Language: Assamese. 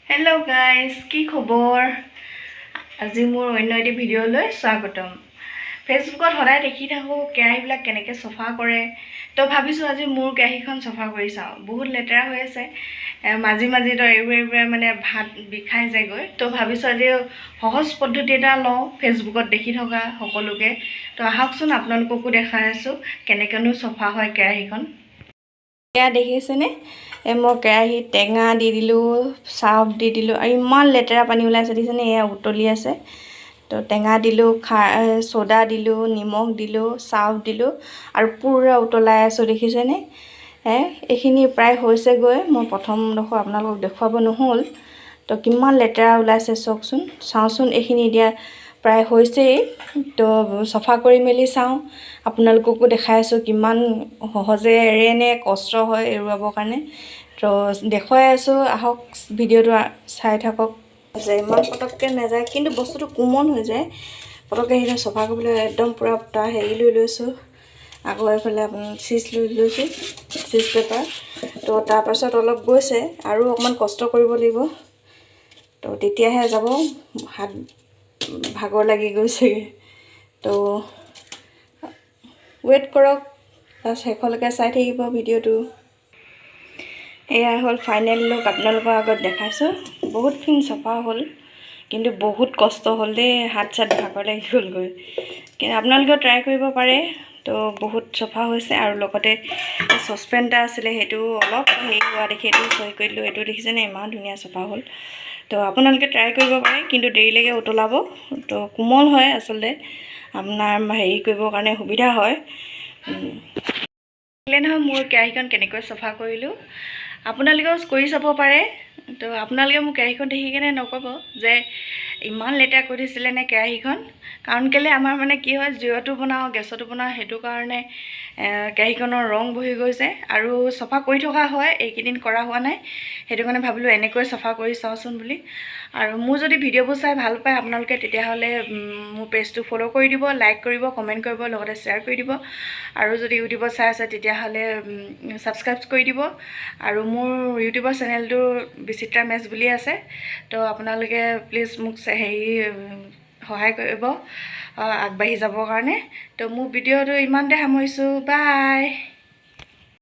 হেল্ল' গাইজ, কি খবৰ? আজি মোৰ অন্য এটি ভিডিঅ'লৈ স্বাগতম। ফেচবুকত সদায় দেখি থাকোঁ কেৰাহীবিলাক কেনেকৈ চফা কৰে। তো ভাবিছোঁ আজি মোৰ কেৰাহীখন চফা কৰি চাওঁ। বহুত লেতেৰা হৈ আছে, মাজে মাজে তো এইবোৰে মানে ভাত বিষাই যায়গৈ। তো ভাবিছোঁ আজি সহজ পদ্ধতি এটা লওঁ ফেচবুকত দেখি থকা সকলোকে। তো আহকচোন আপোনালোককো দেখাই আছোঁ কেনেকৈনো চফা হয় কেৰাহীখন। এয়া দেখিছেনে? মই কেৰাহীত টেঙা দি দিলোঁ, চাৰ্ফ দি দিলোঁ আৰু ইমান লেতেৰা পানী ওলাইছে দেখিছেনে? এয়া উতলি আছে। তো টেঙা দিলোঁ, চ'দা দিলোঁ, নিমখ দিলোঁ, চাৰ্ফ দিলোঁ আৰু পূৰা উতলাই আছোঁ দেখিছেনে? এইখিনি প্ৰায় হৈছেগৈ। মই প্ৰথমডোখৰ আপোনালোকক দেখুৱাব নহ'ল। তো কিমান লেতেৰা ওলাইছে চাওকচোন। চাওঁচোন, এইখিনি এতিয়া প্ৰায় হৈছেই। তো চফা কৰি মেলি চাওঁ, আপোনালোককো দেখাই আছোঁ কিমান সহজে এৰে নে কষ্ট হয় এৰুৱাবৰ কাৰণে। তো দেখুৱাই আছোঁ, আহক ভিডিঅ'টো চাই থাকক। যে ইমান পটককৈ নাযায়, কিন্তু বস্তুটো কোমল হৈ যায়। পটককৈ সেইখিনি চফা কৰিবলৈ একদম পূৰা তাৰ হেৰি লৈ লৈছোঁ। আকৌ এইফালে চিজ লৈ লৈছোঁ, চিজ পেপাৰ। তো তাৰপাছত অলপ গৈছে, আৰু অকণমান কষ্ট কৰিব লাগিব। তো তেতিয়াহে যাব, হাত ভাগৰ লাগি গৈছেগৈ। তো ৱেইট কৰক, শেষলৈকে চাই থাকিব ভিডিঅ'টো। এয়া হ'ল ফাইনেল লুক, আপোনালোকৰ আগত দেখাইছোঁ। বহুতখিনি চফা হ'ল, কিন্তু বহুত কষ্ট হ'ল দেই, হাত চাত ভাগৰ লাগি গ'লগৈ। কিন্তু আপোনালোকেও ট্ৰাই কৰিব পাৰে। তো বহুত চফা হৈছে, আৰু লগতে চচপেন এটা আছিলে, সেইটো অলপ হেৰি হোৱা দেখি এইটো চহী কৰি দিলোঁ। এইটো দেখিছেনে ইমান ধুনীয়া চফা হ'ল। তো আপোনালোকে ট্ৰাই কৰিব পাৰে, কিন্তু দেৰিলৈকে উতলাব। তো কোমল হয় আচলতে, আপোনাৰ হেৰি কৰিবৰ কাৰণে সুবিধা হয়। নহয় মোৰ কেৰাহীখন কেনেকৈ চফা কৰিলোঁ, আপোনালোকেও কৰি চাব পাৰে। তো আপোনালোকে মোৰ কেৰাহীখন দেখি কেনে নক'ব যে ইমান লেতেৰা কৰি দিছিলে নে কেৰাহীখন। কাৰণ কেলৈ আমাৰ মানে কি হয়, জুইতো বনাওঁ, গেছতো বনাওঁ, সেইটো কাৰণে কেৰাহীখনৰ ৰং বহি গৈছে। আৰু চফা কৰি থকা হয়, এইকেইদিন কৰা হোৱা নাই, সেইটো কাৰণে ভাবিলোঁ এনেকৈ চফা কৰি চাওঁচোন বুলি। আৰু মোৰ যদি ভিডিঅ'বোৰ চাই ভাল পায় আপোনালোকে, তেতিয়াহ'লে মোৰ পেজটো ফ'ল' কৰি দিব, লাইক কৰিব, কমেণ্ট কৰিব, লগতে শ্বেয়াৰ কৰি দিব। আৰু যদি ইউটিউবত চাই আছে তেতিয়াহ'লে ছাবস্ক্ৰাইব কৰি দিব। আৰু মোৰ ইউটিউবৰ চেনেলটো বিচিত্ৰা মেছ বুলি আছে। তো আপোনালোকে প্লিজ মোক সহায় কৰিব আগবাঢ়ি যাবৰ কাৰণে। তো মোৰ ভিডিঅ'টো ইমানতে সামৰিছোঁ, বাই।